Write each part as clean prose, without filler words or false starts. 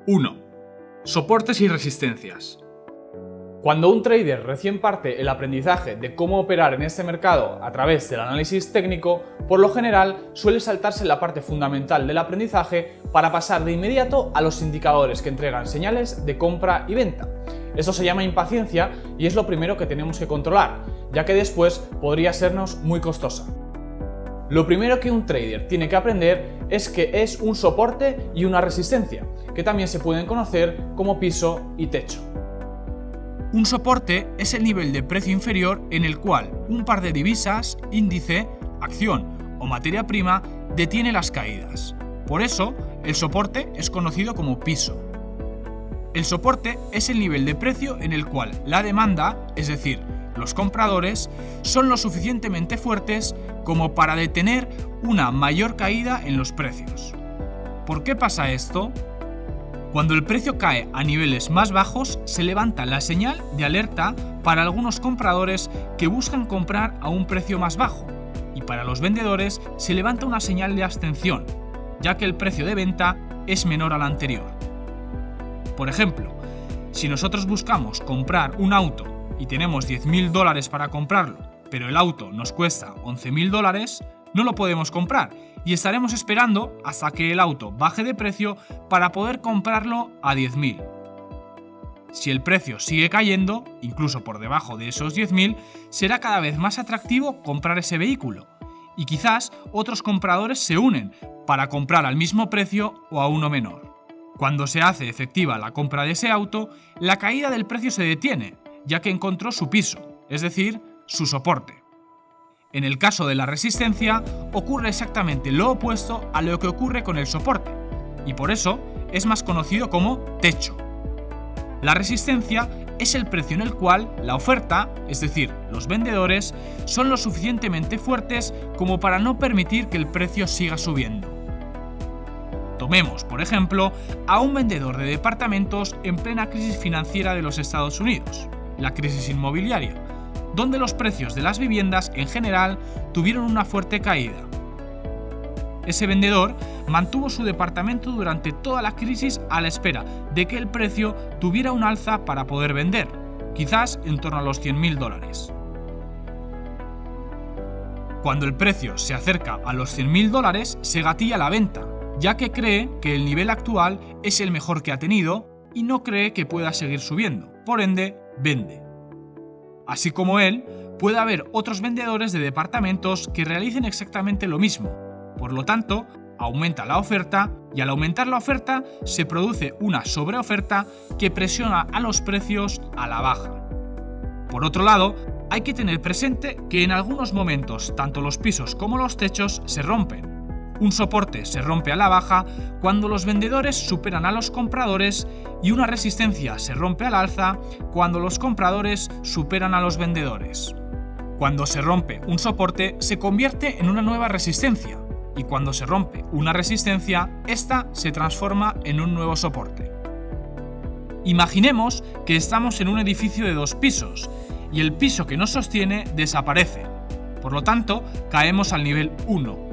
1. Soportes y resistencias. Cuando un trader recién parte el aprendizaje de cómo operar en este mercado a través del análisis técnico, por lo general suele saltarse la parte fundamental del aprendizaje para pasar de inmediato a los indicadores que entregan señales de compra y venta. Esto se llama impaciencia y es lo primero que tenemos que controlar, ya que después podría sernos muy costosa. Lo primero que un trader tiene que aprender es que es un soporte y una resistencia, que también se pueden conocer como piso y techo. Un soporte es el nivel de precio inferior en el cual un par de divisas, índice, acción o materia prima detiene las caídas. Por eso, el soporte es conocido como piso. El soporte es el nivel de precio en el cual la demanda, es decir, los compradores, son lo suficientemente fuertes como para detener una mayor caída en los precios. ¿Por qué pasa esto? Cuando el precio cae a niveles más bajos, se levanta la señal de alerta para algunos compradores que buscan comprar a un precio más bajo, y para los vendedores se levanta una señal de abstención, ya que el precio de venta es menor al anterior. Por ejemplo, si nosotros buscamos comprar un auto y tenemos $10.000 para comprarlo, pero el auto nos cuesta $11.000, no lo podemos comprar y estaremos esperando hasta que el auto baje de precio para poder comprarlo a 10.000. Si el precio sigue cayendo, incluso por debajo de esos 10.000, será cada vez más atractivo comprar ese vehículo y quizás otros compradores se unen para comprar al mismo precio o a uno menor. Cuando se hace efectiva la compra de ese auto, la caída del precio se detiene, ya que encontró su piso, es decir, su soporte. En el caso de la resistencia, ocurre exactamente lo opuesto a lo que ocurre con el soporte, y por eso es más conocido como techo. La resistencia es el precio en el cual la oferta, es decir, los vendedores, son lo suficientemente fuertes como para no permitir que el precio siga subiendo. Tomemos, por ejemplo, a un vendedor de departamentos en plena crisis financiera de los Estados Unidos, la crisis inmobiliaria, donde los precios de las viviendas en general tuvieron una fuerte caída. Ese vendedor mantuvo su departamento durante toda la crisis a la espera de que el precio tuviera un alza para poder vender, quizás en torno a los $100.000. Cuando el precio se acerca a los $100.000, se gatilla la venta, ya que cree que el nivel actual es el mejor que ha tenido y no cree que pueda seguir subiendo, por ende, vende. Así como él, puede haber otros vendedores de departamentos que realicen exactamente lo mismo. Por lo tanto, aumenta la oferta y al aumentar la oferta se produce una sobreoferta que presiona a los precios a la baja. Por otro lado, hay que tener presente que en algunos momentos tanto los pisos como los techos se rompen. Un soporte se rompe a la baja cuando los vendedores superan a los compradores y una resistencia se rompe al alza cuando los compradores superan a los vendedores. Cuando se rompe un soporte se convierte en una nueva resistencia y cuando se rompe una resistencia, esta se transforma en un nuevo soporte. Imaginemos que estamos en un edificio de 2 pisos y el piso que nos sostiene desaparece. Por lo tanto, caemos al nivel 1.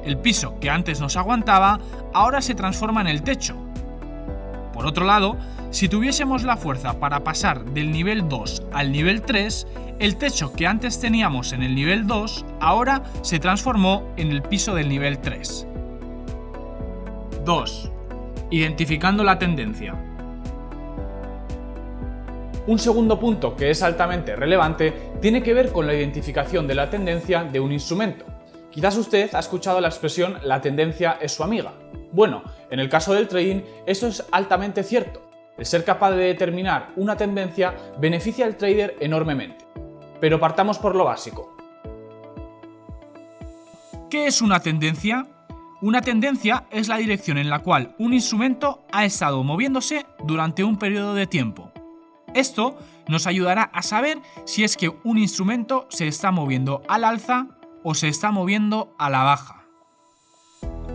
El piso que antes nos aguantaba ahora se transforma en el techo. Por otro lado, si tuviésemos la fuerza para pasar del nivel 2 al nivel 3, el techo que antes teníamos en el nivel 2 ahora se transformó en el piso del nivel 3. 2. Identificando la tendencia. Un segundo punto que es altamente relevante tiene que ver con la identificación de la tendencia de un instrumento. Quizás usted ha escuchado la expresión "la tendencia es su amiga". Bueno, en el caso del trading, esto es altamente cierto. El ser capaz de determinar una tendencia beneficia al trader enormemente. Pero partamos por lo básico. ¿Qué es una tendencia? Una tendencia es la dirección en la cual un instrumento ha estado moviéndose durante un periodo de tiempo. Esto nos ayudará a saber si es que un instrumento se está moviendo al alza o se está moviendo a la baja.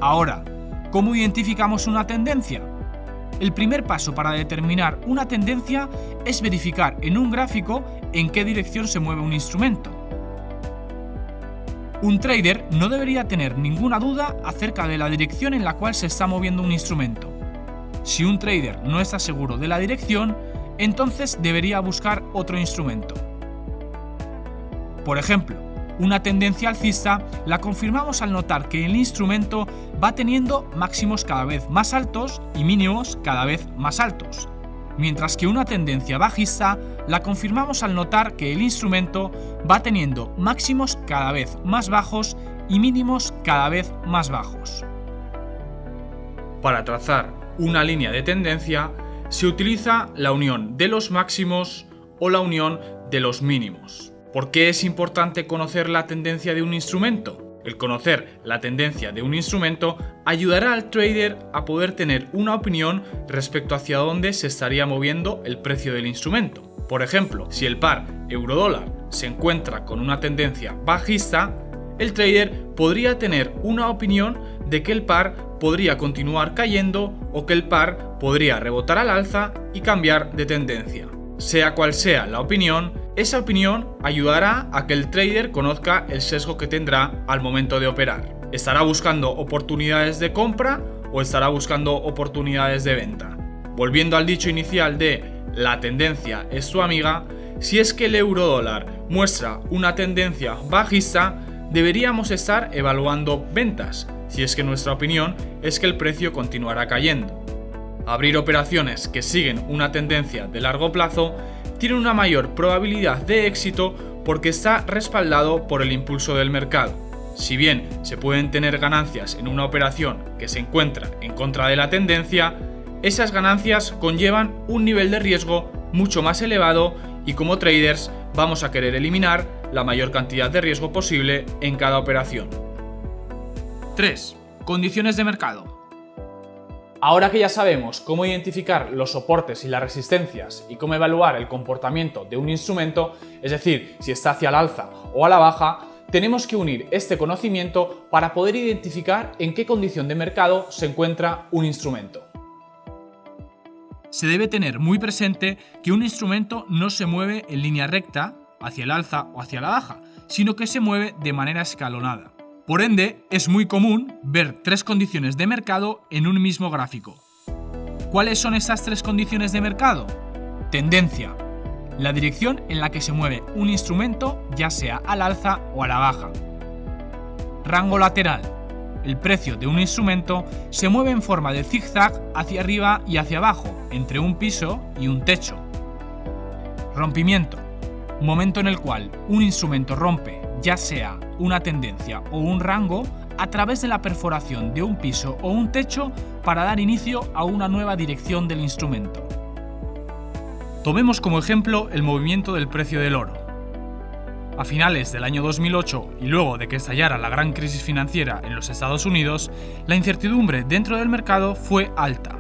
Ahora, ¿cómo identificamos una tendencia? El primer paso para determinar una tendencia es verificar en un gráfico en qué dirección se mueve un instrumento. Un trader no debería tener ninguna duda acerca de la dirección en la cual se está moviendo un instrumento. Si un trader no está seguro de la dirección, entonces debería buscar otro instrumento. Por ejemplo, una tendencia alcista la confirmamos al notar que el instrumento va teniendo máximos cada vez más altos y mínimos cada vez más altos, mientras que una tendencia bajista la confirmamos al notar que el instrumento va teniendo máximos cada vez más bajos y mínimos cada vez más bajos. Para trazar una línea de tendencia se utiliza la unión de los máximos o la unión de los mínimos. ¿Por qué es importante conocer la tendencia de un instrumento? El conocer la tendencia de un instrumento ayudará al trader a poder tener una opinión respecto hacia dónde se estaría moviendo el precio del instrumento. Por ejemplo, si el par euro-dólar se encuentra con una tendencia bajista, el trader podría tener una opinión de que el par podría continuar cayendo o que el par podría rebotar al alza y cambiar de tendencia. Sea cual sea la opinión, esa opinión ayudará a que el trader conozca el sesgo que tendrá al momento de operar. ¿Estará buscando oportunidades de compra o estará buscando oportunidades de venta? Volviendo al dicho inicial de la tendencia es tu amiga, si es que el euro-dólar muestra una tendencia bajista, deberíamos estar evaluando ventas, si es que nuestra opinión es que el precio continuará cayendo. Abrir operaciones que siguen una tendencia de largo plazo tiene una mayor probabilidad de éxito porque está respaldado por el impulso del mercado. Si bien se pueden tener ganancias en una operación que se encuentra en contra de la tendencia, esas ganancias conllevan un nivel de riesgo mucho más elevado y como traders vamos a querer eliminar la mayor cantidad de riesgo posible en cada operación. 3. Condiciones de mercado. Ahora que ya sabemos cómo identificar los soportes y las resistencias y cómo evaluar el comportamiento de un instrumento, es decir, si está hacia el alza o a la baja, tenemos que unir este conocimiento para poder identificar en qué condición de mercado se encuentra un instrumento. Se debe tener muy presente que un instrumento no se mueve en línea recta, hacia el alza o hacia la baja, sino que se mueve de manera escalonada. Por ende, es muy común ver 3 condiciones de mercado en un mismo gráfico. ¿Cuáles son esas 3 condiciones de mercado? Tendencia: la dirección en la que se mueve un instrumento, ya sea al alza o a la baja. Rango lateral: el precio de un instrumento se mueve en forma de zigzag hacia arriba y hacia abajo, entre un piso y un techo. Rompimiento: momento en el cual un instrumento rompe, ya sea una tendencia o un rango, a través de la perforación de un piso o un techo para dar inicio a una nueva dirección del instrumento. Tomemos como ejemplo el movimiento del precio del oro. A finales del año 2008 y luego de que estallara la gran crisis financiera en los Estados Unidos, la incertidumbre dentro del mercado fue alta.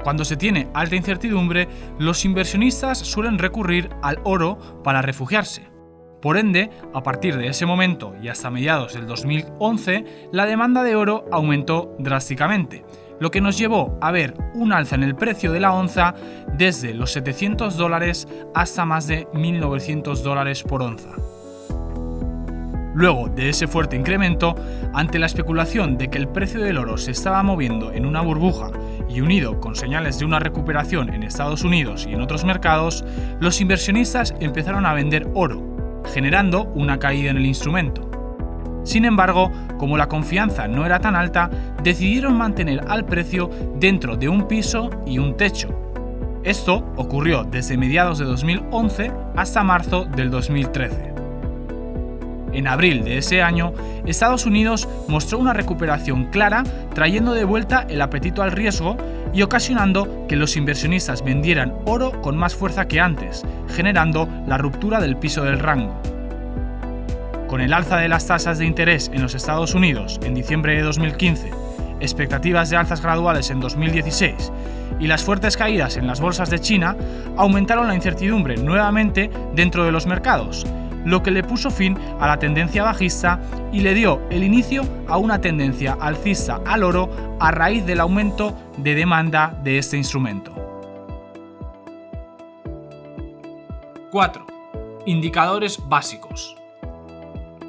Cuando se tiene alta incertidumbre, los inversionistas suelen recurrir al oro para refugiarse. Por ende, a partir de ese momento y hasta mediados del 2011, la demanda de oro aumentó drásticamente, lo que nos llevó a ver un alza en el precio de la onza desde los $700 hasta más de $1.900 por onza. Luego de ese fuerte incremento, ante la especulación de que el precio del oro se estaba moviendo en una burbuja y unido con señales de una recuperación en Estados Unidos y en otros mercados, los inversionistas empezaron a vender oro, generando una caída en el instrumento. Sin embargo, como la confianza no era tan alta, decidieron mantener al precio dentro de un piso y un techo. Esto ocurrió desde mediados de 2011 hasta marzo del 2013. En abril de ese año, Estados Unidos mostró una recuperación clara, trayendo de vuelta el apetito al riesgo y ocasionando que los inversionistas vendieran oro con más fuerza que antes, generando la ruptura del piso del rango. Con el alza de las tasas de interés en los Estados Unidos en diciembre de 2015, expectativas de alzas graduales en 2016 y las fuertes caídas en las bolsas de China, aumentaron la incertidumbre nuevamente dentro de los mercados, lo que le puso fin a la tendencia bajista y le dio el inicio a una tendencia alcista al oro a raíz del aumento de demanda de este instrumento. 4. Indicadores básicos.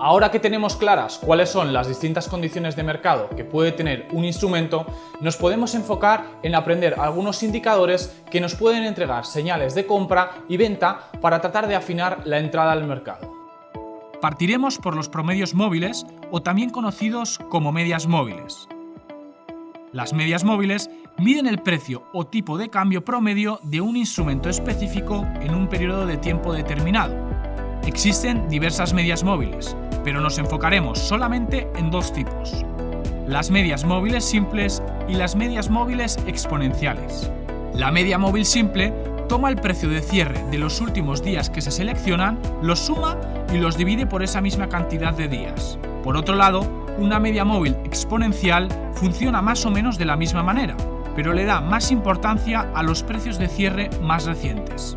Ahora que tenemos claras cuáles son las distintas condiciones de mercado que puede tener un instrumento, nos podemos enfocar en aprender algunos indicadores que nos pueden entregar señales de compra y venta para tratar de afinar la entrada al mercado. Partiremos por los promedios móviles, o también conocidos como medias móviles. Las medias móviles miden el precio o tipo de cambio promedio de un instrumento específico en un periodo de tiempo determinado. Existen diversas medias móviles, pero nos enfocaremos solamente en dos tipos: las medias móviles simples y las medias móviles exponenciales. La media móvil simple toma el precio de cierre de los últimos días que se seleccionan, los suma y los divide por esa misma cantidad de días. Por otro lado, una media móvil exponencial funciona más o menos de la misma manera, pero le da más importancia a los precios de cierre más recientes.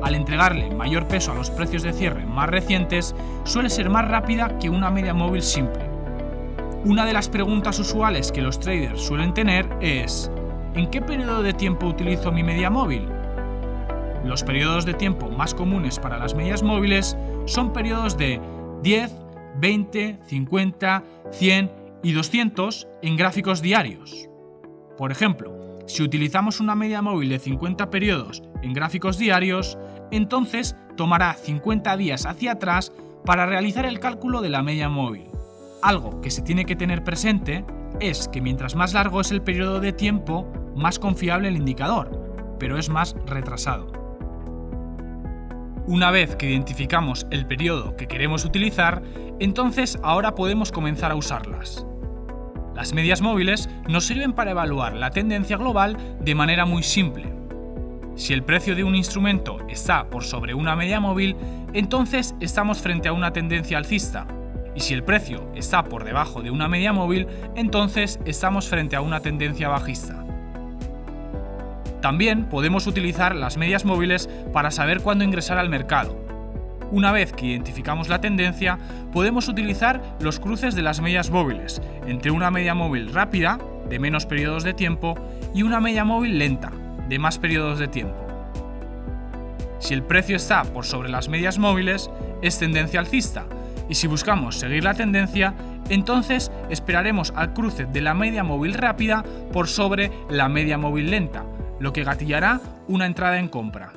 Al entregarle mayor peso a los precios de cierre más recientes, suele ser más rápida que una media móvil simple. Una de las preguntas usuales que los traders suelen tener es: ¿en qué periodo de tiempo utilizo mi media móvil? Los periodos de tiempo más comunes para las medias móviles son periodos de 10, 20, 50, 100 y 200 en gráficos diarios. Por ejemplo, si utilizamos una media móvil de 50 periodos en gráficos diarios, entonces tomará 50 días hacia atrás para realizar el cálculo de la media móvil. Algo que se tiene que tener presente es que mientras más largo es el periodo de tiempo, más confiable el indicador, pero es más retrasado. Una vez que identificamos el periodo que queremos utilizar, entonces ahora podemos comenzar a usarlas. Las medias móviles nos sirven para evaluar la tendencia global de manera muy simple. Si el precio de un instrumento está por sobre una media móvil, entonces estamos frente a una tendencia alcista. Y si el precio está por debajo de una media móvil, entonces estamos frente a una tendencia bajista. También podemos utilizar las medias móviles para saber cuándo ingresar al mercado. Una vez que identificamos la tendencia, podemos utilizar los cruces de las medias móviles entre una media móvil rápida, de menos periodos de tiempo, y una media móvil lenta, de más periodos de tiempo. Si el precio está por sobre las medias móviles, es tendencia alcista, y si buscamos seguir la tendencia, entonces esperaremos al cruce de la media móvil rápida por sobre la media móvil lenta, lo que gatillará una entrada en compra.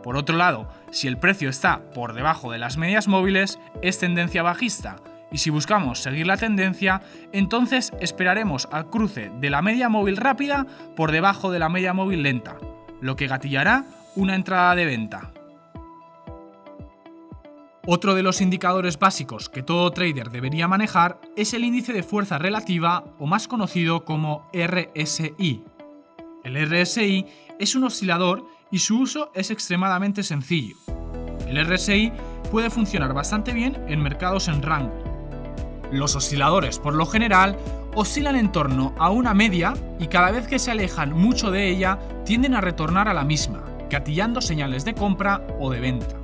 Por otro lado, si el precio está por debajo de las medias móviles, es tendencia bajista, y si buscamos seguir la tendencia, entonces esperaremos al cruce de la media móvil rápida por debajo de la media móvil lenta, lo que gatillará una entrada de venta. Otro de los indicadores básicos que todo trader debería manejar es el índice de fuerza relativa, o más conocido como RSI. El RSI es un oscilador y su uso es extremadamente sencillo. El RSI puede funcionar bastante bien en mercados en rango. Los osciladores, por lo general, oscilan en torno a una media y cada vez que se alejan mucho de ella tienden a retornar a la misma, gatillando señales de compra o de venta.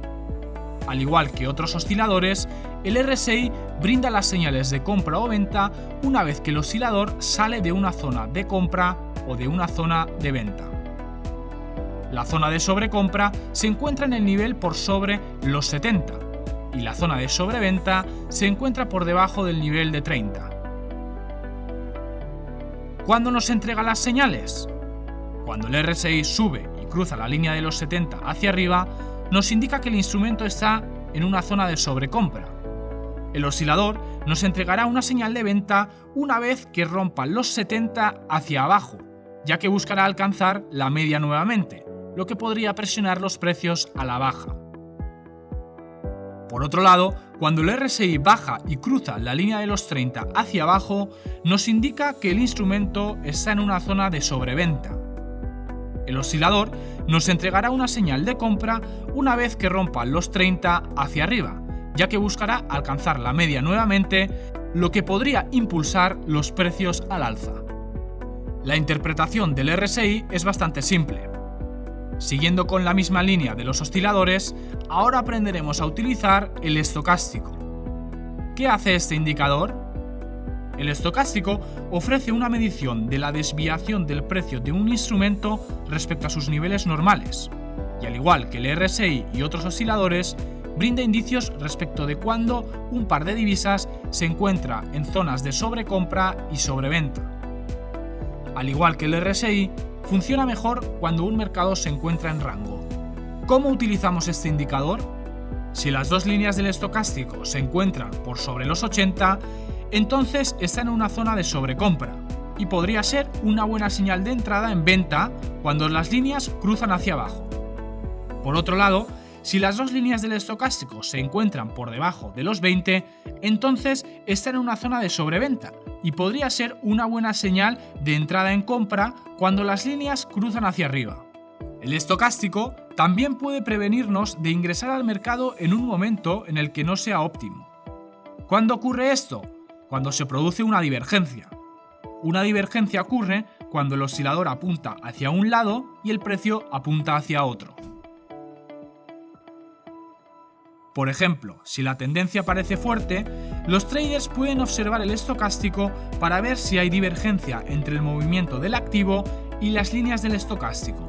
Al igual que otros osciladores, el RSI brinda las señales de compra o venta una vez que el oscilador sale de una zona de compra o de una zona de venta. La zona de sobrecompra se encuentra en el nivel por sobre los 70 y la zona de sobreventa se encuentra por debajo del nivel de 30. ¿Cuándo nos entrega las señales? Cuando el RSI sube y cruza la línea de los 70 hacia arriba, nos indica que el instrumento está en una zona de sobrecompra. El oscilador nos entregará una señal de venta una vez que rompa los 70 hacia abajo, ya que buscará alcanzar la media nuevamente, lo que podría presionar los precios a la baja. Por otro lado, cuando el RSI baja y cruza la línea de los 30 hacia abajo, nos indica que el instrumento está en una zona de sobreventa. El oscilador nos entregará una señal de compra una vez que rompa los 30 hacia arriba, ya que buscará alcanzar la media nuevamente, lo que podría impulsar los precios al alza. La interpretación del RSI es bastante simple. Siguiendo con la misma línea de los osciladores, ahora aprenderemos a utilizar el estocástico. ¿Qué hace este indicador? El estocástico ofrece una medición de la desviación del precio de un instrumento respecto a sus niveles normales, y al igual que el RSI y otros osciladores, brinda indicios respecto de cuándo un par de divisas se encuentra en zonas de sobrecompra y sobreventa. Al igual que el RSI, funciona mejor cuando un mercado se encuentra en rango. ¿Cómo utilizamos este indicador? Si las dos líneas del estocástico se encuentran por sobre los 80, entonces está en una zona de sobrecompra y podría ser una buena señal de entrada en venta cuando las líneas cruzan hacia abajo. Por otro lado, si las dos líneas del estocástico se encuentran por debajo de los 20, entonces está en una zona de sobreventa y podría ser una buena señal de entrada en compra cuando las líneas cruzan hacia arriba. El estocástico también puede prevenirnos de ingresar al mercado en un momento en el que no sea óptimo. ¿Cuándo ocurre esto? Cuando se produce una divergencia. Una divergencia ocurre cuando el oscilador apunta hacia un lado y el precio apunta hacia otro. Por ejemplo, si la tendencia parece fuerte, los traders pueden observar el estocástico para ver si hay divergencia entre el movimiento del activo y las líneas del estocástico.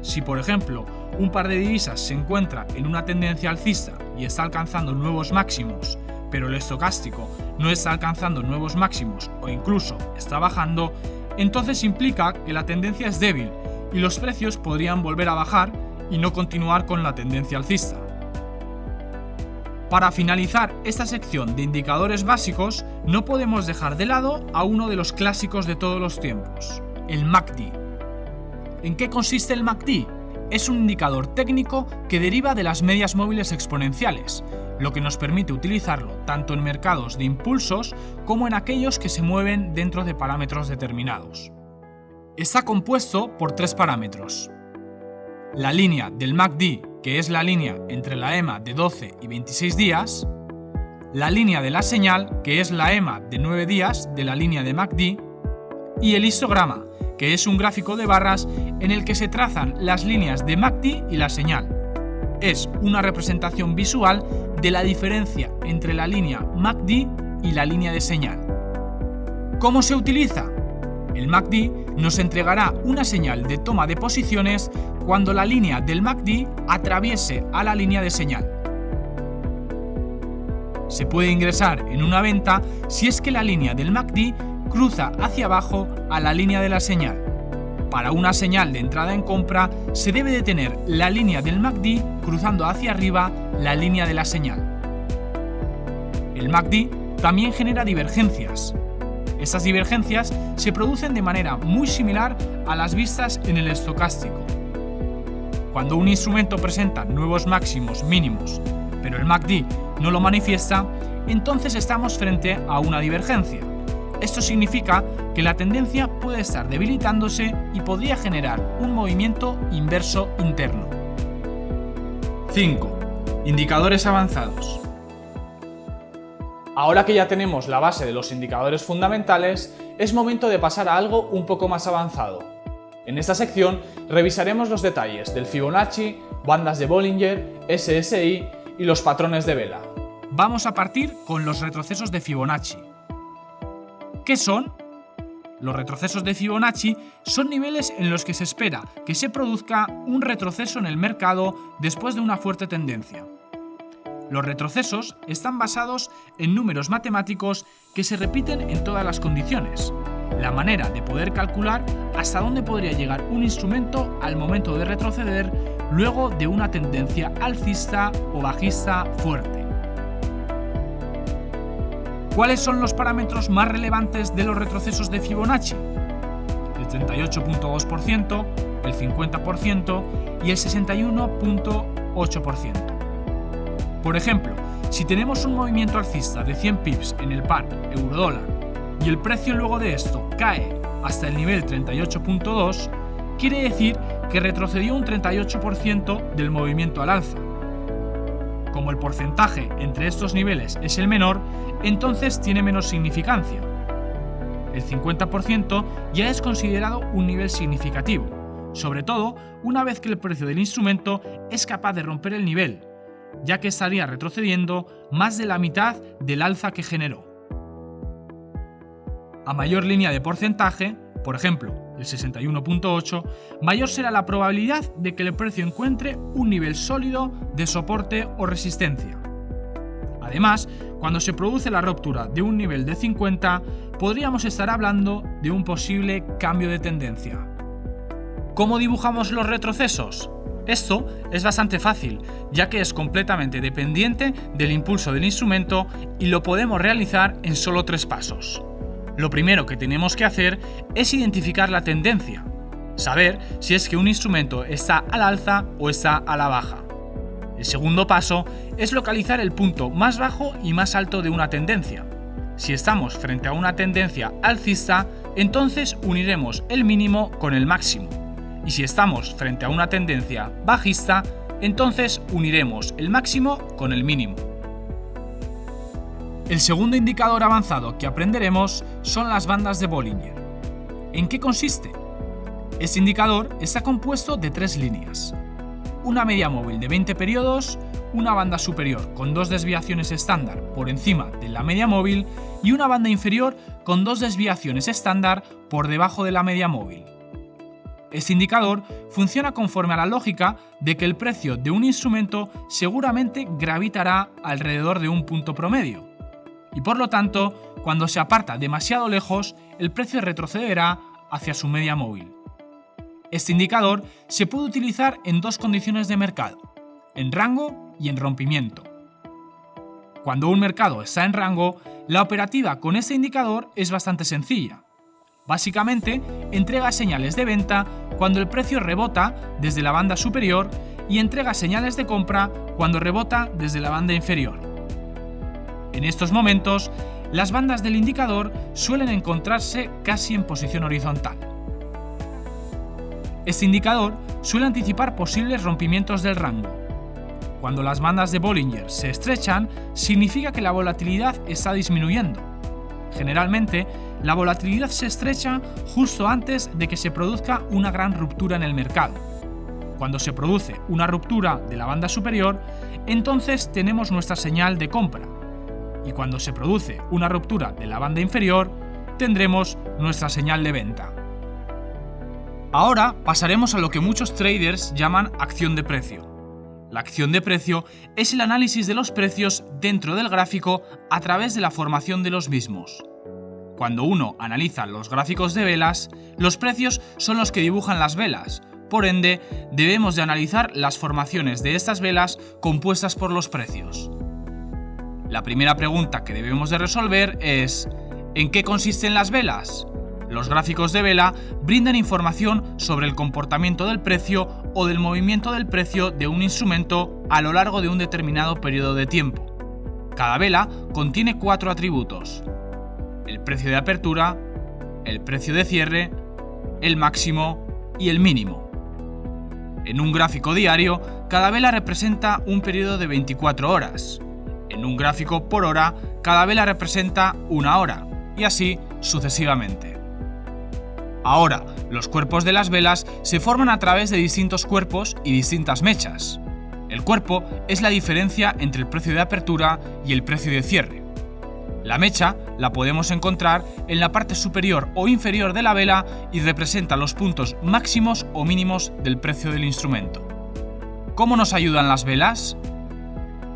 Si, por ejemplo, un par de divisas se encuentra en una tendencia alcista y está alcanzando nuevos máximos, pero el estocástico no está alcanzando nuevos máximos o incluso está bajando, entonces implica que la tendencia es débil y los precios podrían volver a bajar y no continuar con la tendencia alcista. Para finalizar esta sección de indicadores básicos, no podemos dejar de lado a uno de los clásicos de todos los tiempos, el MACD. ¿En qué consiste el MACD? Es un indicador técnico que deriva de las medias móviles exponenciales, lo que nos permite utilizarlo tanto en mercados de impulsos como en aquellos que se mueven dentro de parámetros determinados. Está compuesto por tres parámetros: la línea del MACD, que es la línea entre la EMA de 12 y 26 días, la línea de la señal, que es la EMA de 9 días de la línea de MACD, y el histograma, que es un gráfico de barras en el que se trazan las líneas de MACD y la señal. Es una representación visual de la diferencia entre la línea MACD y la línea de señal. ¿Cómo se utiliza? El MACD nos entregará una señal de toma de posiciones cuando la línea del MACD atraviese a la línea de señal. Se puede ingresar en una venta si es que la línea del MACD cruza hacia abajo a la línea de la señal. Para una señal de entrada en compra se debe de tener la línea del MACD cruzando hacia arriba la línea de la señal. El MACD también genera divergencias. Estas divergencias se producen de manera muy similar a las vistas en el estocástico. Cuando un instrumento presenta nuevos máximos mínimos, pero el MACD no lo manifiesta, entonces estamos frente a una divergencia. Esto significa que la tendencia puede estar debilitándose y podría generar un movimiento inverso interno. 5. Indicadores avanzados. Ahora que ya tenemos la base de los indicadores fundamentales, es momento de pasar a algo un poco más avanzado. En esta sección revisaremos los detalles del Fibonacci, bandas de Bollinger, SSI y los patrones de vela. Vamos a partir con los retrocesos de Fibonacci. ¿Qué son? Los retrocesos de Fibonacci son niveles en los que se espera que se produzca un retroceso en el mercado después de una fuerte tendencia. Los retrocesos están basados en números matemáticos que se repiten en todas las condiciones, la manera de poder calcular hasta dónde podría llegar un instrumento al momento de retroceder luego de una tendencia alcista o bajista fuerte. ¿Cuáles son los parámetros más relevantes de los retrocesos de Fibonacci? El 38.2%, el 50% y el 61.8%. Por ejemplo, si tenemos un movimiento alcista de 100 pips en el par euro-dólar y el precio luego de esto cae hasta el nivel 38.2, quiere decir que retrocedió un 38% del movimiento al alza. Como el porcentaje entre estos niveles es el menor, entonces tiene menos significancia. El 50% ya es considerado un nivel significativo, sobre todo una vez que el precio del instrumento es capaz de romper el nivel, ya que estaría retrocediendo más de la mitad del alza que generó. A mayor línea de porcentaje, por ejemplo el 61.8, mayor será la probabilidad de que el precio encuentre un nivel sólido de soporte o resistencia. Además, cuando se produce la ruptura de un nivel de 50, podríamos estar hablando de un posible cambio de tendencia. ¿Cómo dibujamos los retrocesos? Esto es bastante fácil, ya que es completamente dependiente del impulso del instrumento y lo podemos realizar en solo 3 pasos. Lo primero que tenemos que hacer es identificar la tendencia, saber si es que un instrumento está al alza o está a la baja. El segundo paso es localizar el punto más bajo y más alto de una tendencia. Si estamos frente a una tendencia alcista, entonces uniremos el mínimo con el máximo. Y si estamos frente a una tendencia bajista, entonces uniremos el máximo con el mínimo. El segundo indicador avanzado que aprenderemos son las bandas de Bollinger. ¿En qué consiste? Este indicador está compuesto de 3 líneas. Una media móvil de 20 periodos, una banda superior con 2 desviaciones estándar por encima de la media móvil y una banda inferior con 2 desviaciones estándar por debajo de la media móvil. Este indicador funciona conforme a la lógica de que el precio de un instrumento seguramente gravitará alrededor de un punto promedio, y por lo tanto, cuando se aparta demasiado lejos, el precio retrocederá hacia su media móvil. Este indicador se puede utilizar en 2 condiciones de mercado, en rango y en rompimiento. Cuando un mercado está en rango, la operativa con este indicador es bastante sencilla. Básicamente, entrega señales de venta cuando el precio rebota desde la banda superior y entrega señales de compra cuando rebota desde la banda inferior. En estos momentos, las bandas del indicador suelen encontrarse casi en posición horizontal. Este indicador suele anticipar posibles rompimientos del rango. Cuando las bandas de Bollinger se estrechan, significa que la volatilidad está disminuyendo. Generalmente, la volatilidad se estrecha justo antes de que se produzca una gran ruptura en el mercado. Cuando se produce una ruptura de la banda superior, entonces tenemos nuestra señal de compra. Y cuando se produce una ruptura de la banda inferior, tendremos nuestra señal de venta. Ahora pasaremos a lo que muchos traders llaman acción de precio. La acción de precio es el análisis de los precios dentro del gráfico a través de la formación de los mismos. Cuando uno analiza los gráficos de velas, los precios son los que dibujan las velas, por ende, debemos de analizar las formaciones de estas velas compuestas por los precios. La primera pregunta que debemos de resolver es: ¿en qué consisten las velas? Los gráficos de vela brindan información sobre el comportamiento del precio o del movimiento del precio de un instrumento a lo largo de un determinado periodo de tiempo. Cada vela contiene 4 atributos: el precio de apertura, el precio de cierre, el máximo y el mínimo. En un gráfico diario, cada vela representa un periodo de 24 horas. En un gráfico por hora, cada vela representa 1 hora, y así sucesivamente. Ahora, los cuerpos de las velas se forman a través de distintos cuerpos y distintas mechas. El cuerpo es la diferencia entre el precio de apertura y el precio de cierre. La mecha la podemos encontrar en la parte superior o inferior de la vela y representa los puntos máximos o mínimos del precio del instrumento. ¿Cómo nos ayudan las velas?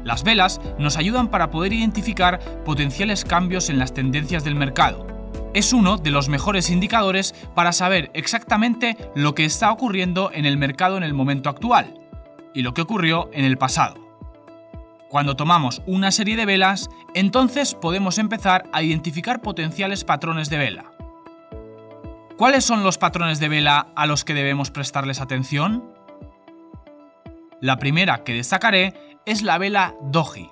Las velas nos ayudan para poder identificar potenciales cambios en las tendencias del mercado. Es uno de los mejores indicadores para saber exactamente lo que está ocurriendo en el mercado en el momento actual y lo que ocurrió en el pasado. Cuando tomamos una serie de velas, entonces podemos empezar a identificar potenciales patrones de vela. ¿Cuáles son los patrones de vela a los que debemos prestarles atención? La primera que destacaré es la vela doji.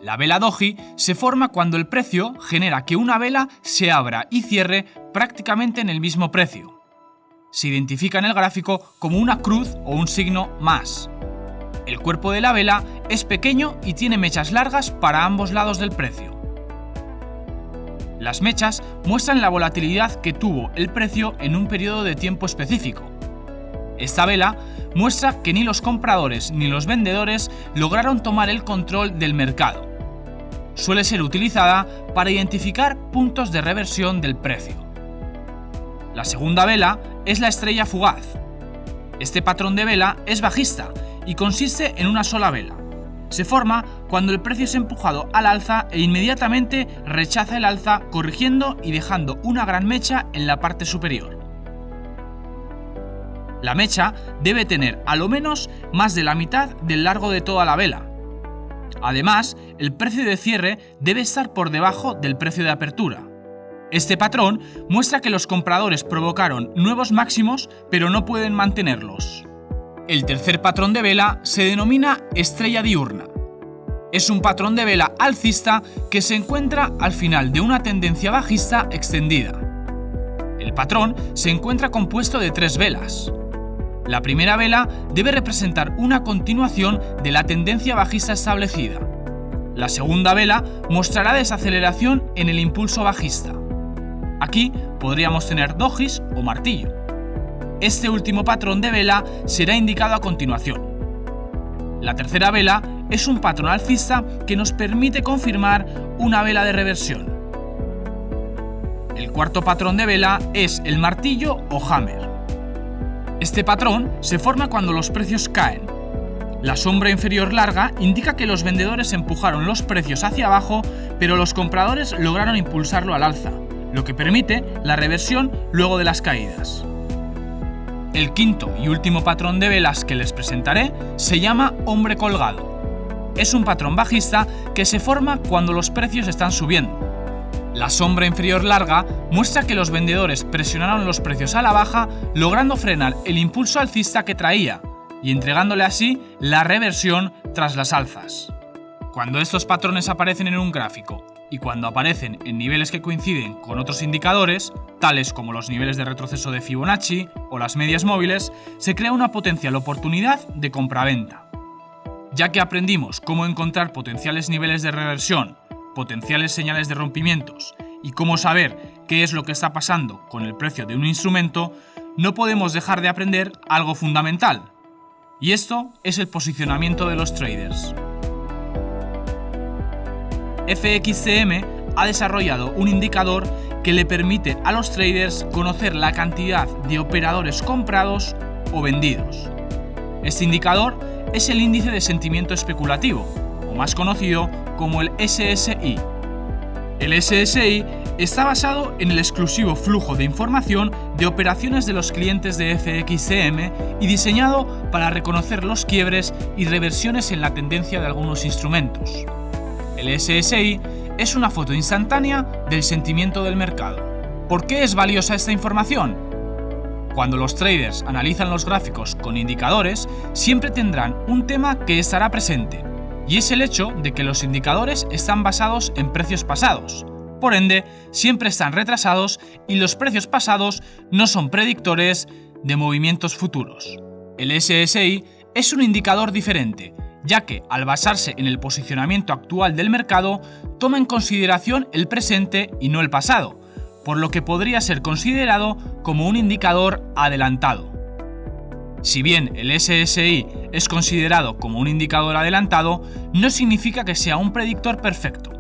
La vela doji se forma cuando el precio genera que una vela se abra y cierre prácticamente en el mismo precio. Se identifica en el gráfico como una cruz o un signo más. El cuerpo de la vela es pequeño y tiene mechas largas para ambos lados del precio. Las mechas muestran la volatilidad que tuvo el precio en un periodo de tiempo específico. Esta vela muestra que ni los compradores ni los vendedores lograron tomar el control del mercado. Suele ser utilizada para identificar puntos de reversión del precio. La segunda vela es la estrella fugaz. Este patrón de vela es bajista y consiste en una sola vela. Se forma cuando el precio es empujado al alza e inmediatamente rechaza el alza, corrigiendo y dejando una gran mecha en la parte superior. La mecha debe tener a lo menos más de la mitad del largo de toda la vela. Además, el precio de cierre debe estar por debajo del precio de apertura. Este patrón muestra que los compradores provocaron nuevos máximos, pero no pueden mantenerlos. El tercer patrón de vela se denomina estrella diurna. Es un patrón de vela alcista que se encuentra al final de una tendencia bajista extendida. El patrón se encuentra compuesto de 3 velas. La primera vela debe representar una continuación de la tendencia bajista establecida. La segunda vela mostrará desaceleración en el impulso bajista. Aquí podríamos tener dojis o martillo. Este último patrón de vela será indicado a continuación. La tercera vela es un patrón alcista que nos permite confirmar una vela de reversión. El cuarto patrón de vela es el martillo o hammer. Este patrón se forma cuando los precios caen. La sombra inferior larga indica que los vendedores empujaron los precios hacia abajo, pero los compradores lograron impulsarlo al alza, lo que permite la reversión luego de las caídas. El quinto y último patrón de velas que les presentaré se llama hombre colgado. Es un patrón bajista que se forma cuando los precios están subiendo. La sombra inferior larga muestra que los vendedores presionaron los precios a la baja, logrando frenar el impulso alcista que traía y entregándole así la reversión tras las alzas. Cuando estos patrones aparecen en un gráfico y cuando aparecen en niveles que coinciden con otros indicadores, tales como los niveles de retroceso de Fibonacci o las medias móviles, se crea una potencial oportunidad de compraventa. Ya que aprendimos cómo encontrar potenciales niveles de reversión, potenciales señales de rompimientos y cómo saber qué es lo que está pasando con el precio de un instrumento, no podemos dejar de aprender algo fundamental. Y esto es el posicionamiento de los traders. FXCM ha desarrollado un indicador que le permite a los traders conocer la cantidad de operadores comprados o vendidos. Este indicador es el índice de sentimiento especulativo, o más conocido como el SSI. El SSI está basado en el exclusivo flujo de información de operaciones de los clientes de FXCM y diseñado para reconocer los quiebres y reversiones en la tendencia de algunos instrumentos. El SSI es una foto instantánea del sentimiento del mercado. ¿Por qué es valiosa esta información? Cuando los traders analizan los gráficos con indicadores, siempre tendrán un tema que estará presente, y es el hecho de que los indicadores están basados en precios pasados. Por ende, siempre están retrasados y los precios pasados no son predictores de movimientos futuros. El SSI es un indicador diferente, ya que al basarse en el posicionamiento actual del mercado, toma en consideración el presente y no el pasado, por lo que podría ser considerado como un indicador adelantado. Si bien el SSI es considerado como un indicador adelantado, no significa que sea un predictor perfecto.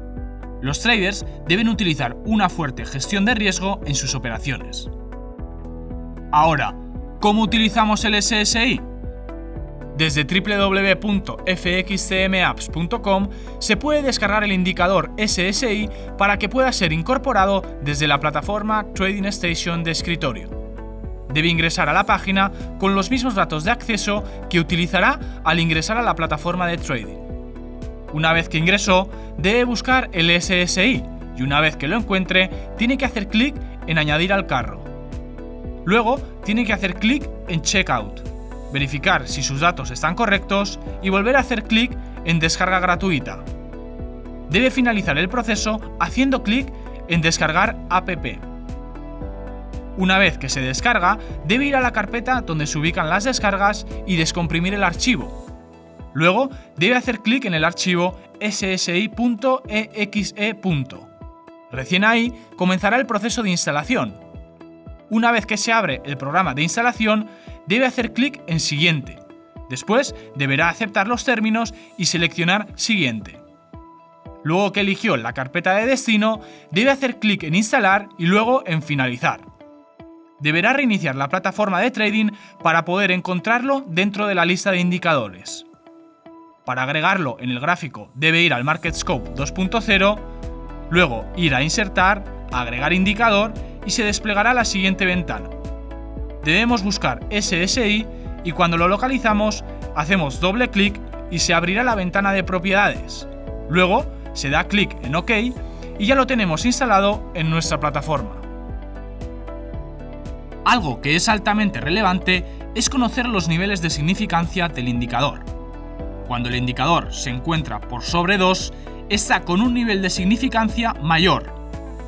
Los traders deben utilizar una fuerte gestión de riesgo en sus operaciones. Ahora, ¿cómo utilizamos el SSI? Desde www.fxcmapps.com se puede descargar el indicador SSI para que pueda ser incorporado desde la plataforma Trading Station de escritorio. Debe ingresar a la página con los mismos datos de acceso que utilizará al ingresar a la plataforma de trading. Una vez que ingresó, debe buscar el SSI y una vez que lo encuentre, tiene que hacer clic en Añadir al carro. Luego, tiene que hacer clic en Checkout, verificar si sus datos están correctos y volver a hacer clic en Descarga gratuita. Debe finalizar el proceso haciendo clic en Descargar app. Una vez que se descarga, debe ir a la carpeta donde se ubican las descargas y descomprimir el archivo. Luego, debe hacer clic en el archivo ssi.exe. Recién ahí comenzará el proceso de instalación. Una vez que se abre el programa de instalación, debe hacer clic en Siguiente. Después, deberá aceptar los términos y seleccionar Siguiente. Luego que eligió la carpeta de destino, debe hacer clic en Instalar y luego en Finalizar. deberá reiniciar la plataforma de trading para poder encontrarlo dentro de la lista de indicadores. Para agregarlo en el gráfico debe ir al MarketScope 2.0, luego ir a Insertar, Agregar indicador y se desplegará la siguiente ventana. Debemos buscar SSI y cuando lo localizamos hacemos doble clic y se abrirá la ventana de propiedades. Luego se da clic en OK y ya lo tenemos instalado en nuestra plataforma. Algo que es altamente relevante es conocer los niveles de significancia del indicador. Cuando el indicador se encuentra por sobre 2, está con un nivel de significancia mayor,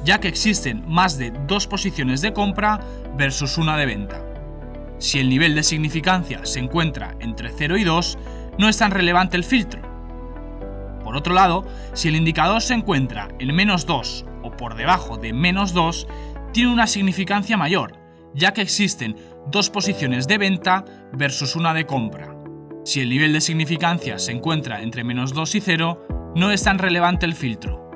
ya que existen más de 2 posiciones de compra versus una de venta. Si el nivel de significancia se encuentra entre 0 y 2, no es tan relevante el filtro. Por otro lado, si el indicador se encuentra en menos 2 o por debajo de menos 2, tiene una significancia mayor, ya que existen 2 posiciones de venta versus una de compra. Si el nivel de significancia se encuentra entre menos 2 y 0, no es tan relevante el filtro.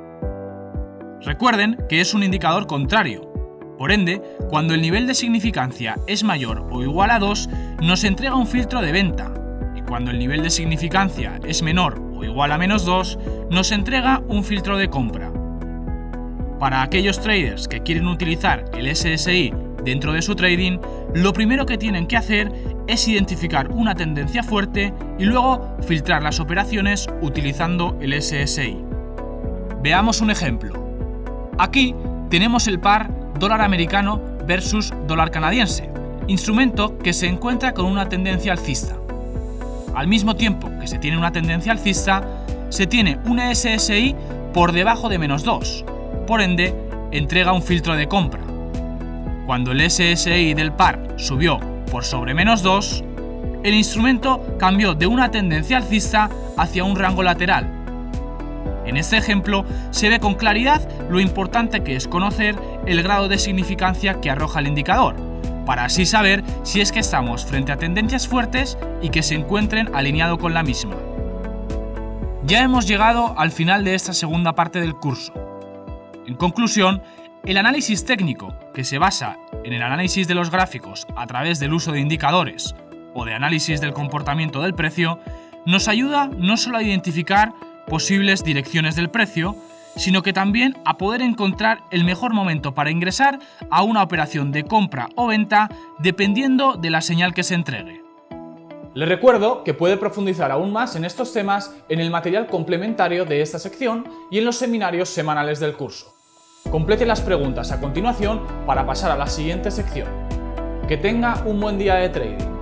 Recuerden que es un indicador contrario. Por ende, cuando el nivel de significancia es mayor o igual a 2, nos entrega un filtro de venta, y cuando el nivel de significancia es menor o igual a menos 2, nos entrega un filtro de compra. Para aquellos traders que quieren utilizar el SSI dentro de su trading, lo primero que tienen que hacer es identificar una tendencia fuerte y luego filtrar las operaciones utilizando el SSI. Veamos un ejemplo. Aquí tenemos el par dólar americano versus dólar canadiense, instrumento que se encuentra con una tendencia alcista. Al mismo tiempo que se tiene una tendencia alcista, se tiene una SSI por debajo de menos 2, por ende, entrega un filtro de compra. Cuando el SSI del par subió por sobre menos 2, el instrumento cambió de una tendencia alcista hacia un rango lateral. En este ejemplo se ve con claridad lo importante que es conocer el grado de significancia que arroja el indicador, para así saber si es que estamos frente a tendencias fuertes y que se encuentren alineado con la misma. Ya hemos llegado al final de esta segunda parte del curso. En conclusión, el análisis técnico, que se basa en el análisis de los gráficos a través del uso de indicadores o de análisis del comportamiento del precio, nos ayuda no solo a identificar posibles direcciones del precio, sino que también a poder encontrar el mejor momento para ingresar a una operación de compra o venta dependiendo de la señal que se entregue. Les recuerdo que puede profundizar aún más en estos temas en el material complementario de esta sección y en los seminarios semanales del curso. Complete las preguntas a continuación para pasar a la siguiente sección. Que tenga un buen día de trading.